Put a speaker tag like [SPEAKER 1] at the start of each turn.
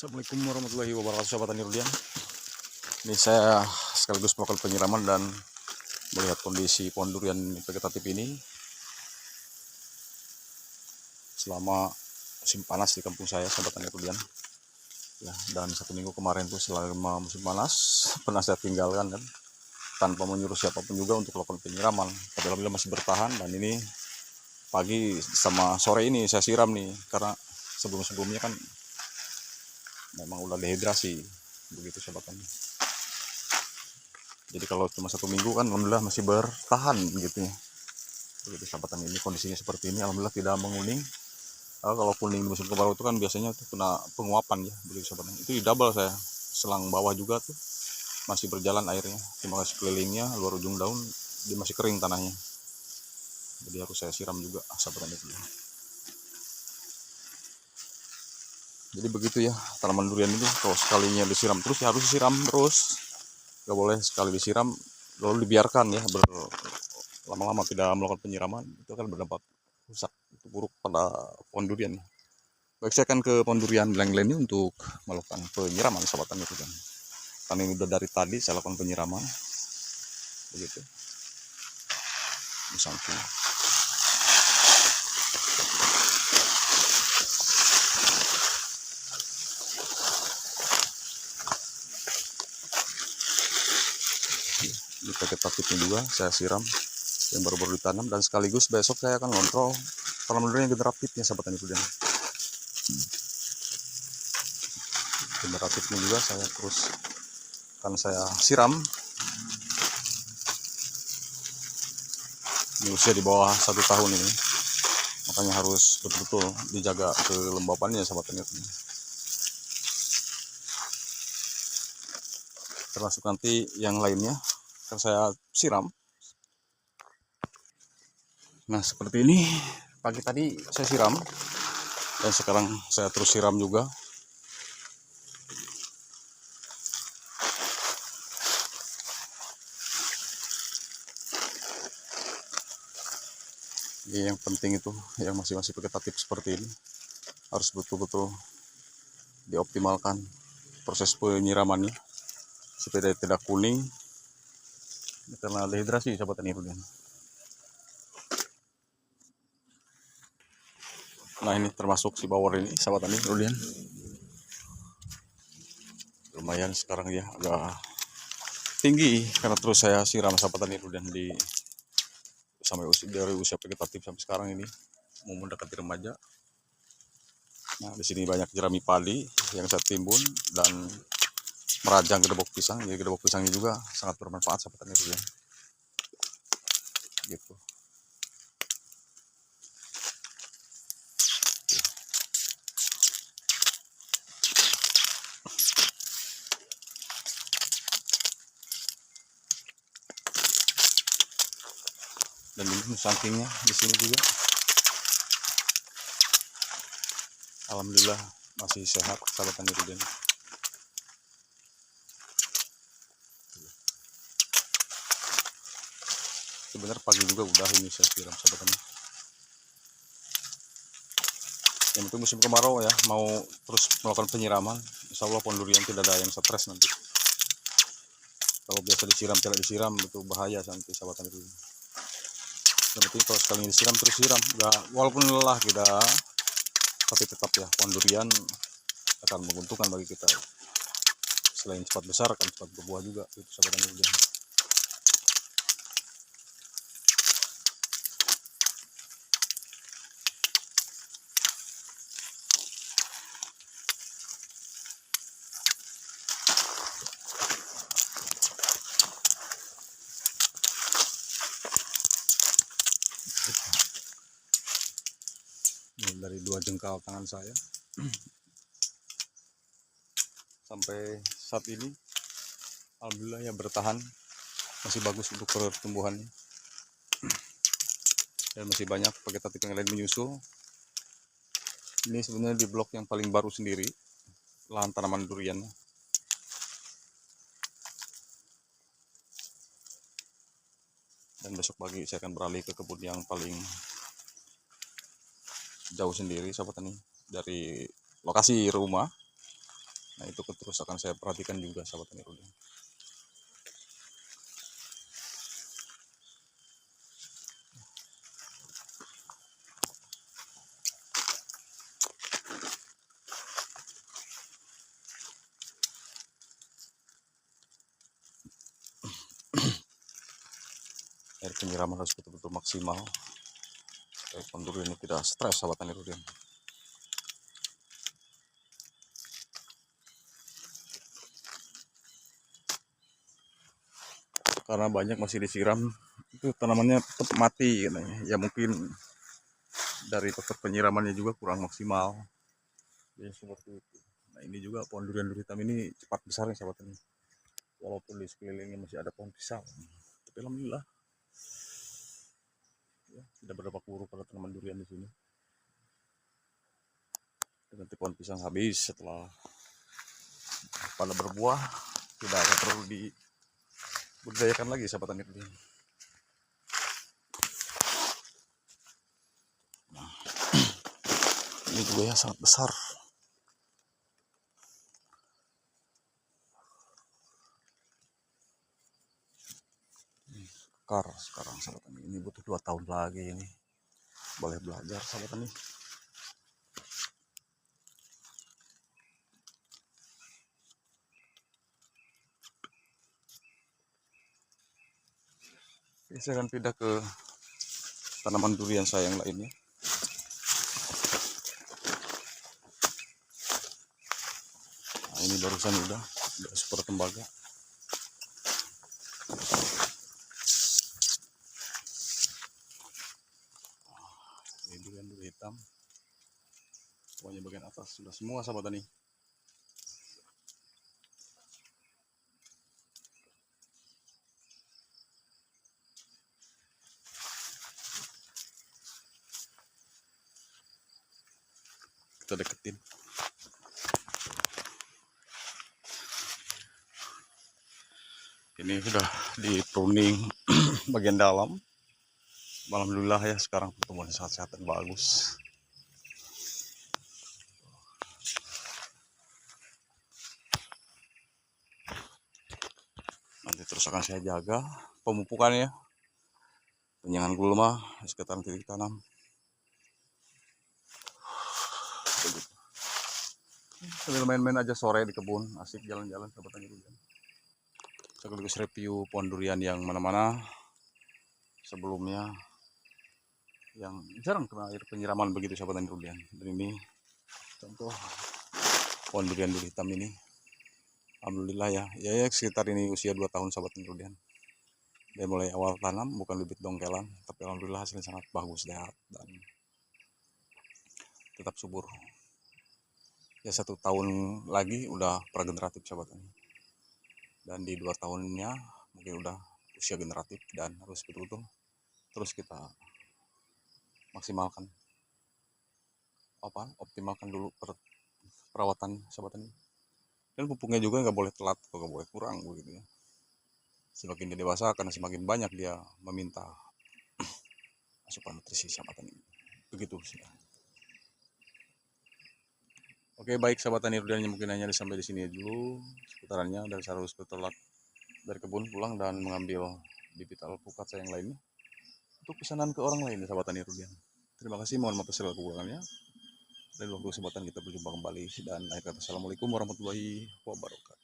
[SPEAKER 1] Assalamualaikum warahmatullahi wabarakatuh, sahabat tani Rudian. Ini saya sekaligus melakukan penyiraman dan melihat kondisi pohon durian vegetatif ini selama musim panas di kampung saya, sahabat tani Rudian. Ya, dan 1 minggu kemarin tuh selama musim panas pernah saya tinggalkan kan, tanpa menyuruh siapapun juga untuk melakukan penyiraman. Tapi alhamdulillah masih bertahan, dan ini pagi sama sore ini saya siram nih, karena sebelum-sebelumnya kan memang udah dehidrasi begitu, sahabat tani. Jadi kalau cuma 1 minggu kan alhamdulillah masih bertahan gitu ya. Begitu, sahabat tani. Ini kondisinya seperti ini, alhamdulillah tidak menguning. Kalau kuning di musim kemarau itu kan biasanya tuh kena penguapan ya, begitu, sahabat tani. Itu di double saya, selang bawah juga tuh masih berjalan airnya, cuma sekelilingnya luar ujung daun dia masih kering tanahnya, jadi harus saya siram juga, sahabat tani. Jadi begitu ya, tanaman durian itu kalau sekalinya disiram terus ya harus disiram terus, gak boleh sekali disiram lalu dibiarkan ya lama-lama tidak melakukan penyiraman. Itu akan berdampak rusak, itu buruk pada pohon durian. Baik, saya akan ke pohon durian beleng-beleng ini untuk melakukan penyiraman, sahabat tani. Karena ini udah dari tadi saya lakukan penyiraman begitu di samping. Di vegetatifnya juga saya siram yang baru-baru ditanam, dan sekaligus besok saya akan ngontrol tanaman durian yang generatifnya, sahabat tani. Generatifnya juga saya terus akan saya siram. Ini usia di bawah 1 tahun ini, makanya harus betul-betul dijaga kelembapannya, sahabat tani. Termasuk nanti yang lainnya akan saya siram. Nah, seperti ini, pagi tadi saya siram dan sekarang saya terus siram juga. Yang penting itu yang masih vegetatif seperti ini harus betul-betul dioptimalkan proses penyiramannya supaya tidak kuning karena dehidrasi, sahabat tani. Nah, ini termasuk si bawor ini, sahabat tani. Lumayan sekarang ya agak tinggi karena terus saya siram, sahabat tani, di sampai dari usia vegetatif sampai sekarang ini mau mendekati remaja. Nah, di sini banyak jerami padi yang saya timbun dan merajang gedebok pisang. Jadi gedebok pisangnya juga sangat bermanfaat, sahabat tani, gitu. Dan ini sampingnya di sini juga alhamdulillah masih sehat, sahabat tani. Sebenarnya pagi juga udah ini saya siram, sahabat tani. Yang penting musim kemarau ya, mau terus melakukan penyiraman, insya Allah pohon durian tidak ada yang stres nanti. Kalau biasa disiram tidak disiram itu bahaya nanti, sahabat tani. Yang penting kalau sekali disiram terus siram, walaupun lelah kita, tapi tetap ya pohon durian akan menguntungkan bagi kita. Selain cepat besar akan cepat berbuah juga, itu, sahabat tani. Dari 2 jengkal tangan saya sampai saat ini alhamdulillah ya bertahan, masih bagus untuk pertumbuhannya, dan masih banyak vegetatif yang lain menyusul. Ini sebenarnya di blok yang paling baru sendiri lahan tanaman durian, dan besok pagi saya akan beralih ke kebun yang paling jauh sendiri, sahabat tani, dari lokasi rumah. Nah itu terus akan saya perhatikan juga sahabat tani rudian. Air penyiraman harus betul-betul maksimal supaya pohon durian ini tidak stres sahabat tani rudian. Karena banyak masih disiram itu tanamannya tetap mati katanya. Ya mungkin dari faktor penyiramannya juga kurang maksimal. Ya seperti itu. Nah ini juga pohon durian hitam ini cepat besarnya sahabat tani. Walaupun di sekelilingnya masih ada pohon pisang, tapi alhamdulillah ya, tidak berdampak buruk pada tanaman durian di sini. Dan nanti pohon pisang habis setelah pada berbuah, tidak akan perlu dibudidayakan lagi sahabat tani durian. Nah, ini juga ya sangat besar. Kekar sekarang sahabat tani, ini butuh 2 tahun lagi ini. Boleh belajar sahabat tani. Oke, saya akan pindah ke tanaman durian saya yang lainnya. Nah, ini barusan udah super tembaga. Ini durian hitam. Pokoknya bagian atas sudah semua sahabat tani. Kita deketin. Ini sudah di pruning bagian dalam. Alhamdulillah ya sekarang pertumbuhannya sehat-sehat dan bagus. Nanti terus akan saya jaga pemupukannya, penyangan gulma di sekitar titik tanam. Sambil main-main aja sore di kebun, asik jalan-jalan sahabat tani durian. Sekaligus review pohon durian yang mana-mana sebelumnya yang jarang kena air penyiraman begitu sahabat tani durian. Dan ini contoh pohon durian hitam ini. Alhamdulillah ya sekitar ini usia 2 tahun sahabat tani durian. Dia mulai awal tanam bukan bibit dongkelan, tapi alhamdulillah hasilnya sangat bagus, sehat dan tetap subur. Ya 1 tahun lagi udah prageneratif sahabat tani. Dan di 2 tahunnya mungkin udah usia generatif dan harus betul-betul terus kita maksimalkan optimalkan dulu perawatan sahabat tani. Dan pupuknya juga nggak boleh telat atau nggak boleh kurang begitu ya. Semakin dia dewasa karena semakin banyak dia meminta asupan nutrisi sahabat tani. Begitu sih. Oke baik sahabat tani rudian, mungkin hanya sampai di sini dulu seputarannya, dan saya harus bertolak dari kebun pulang dan mengambil bibit alpukat saya yang lainnya untuk pesanan ke orang lain sahabat tani rudian. Terima kasih, mohon maaf segala kekurangannya. Dan waktu kesempatan kita berjumpa kembali, dan akhir kata assalamualaikum warahmatullahi wabarakatuh.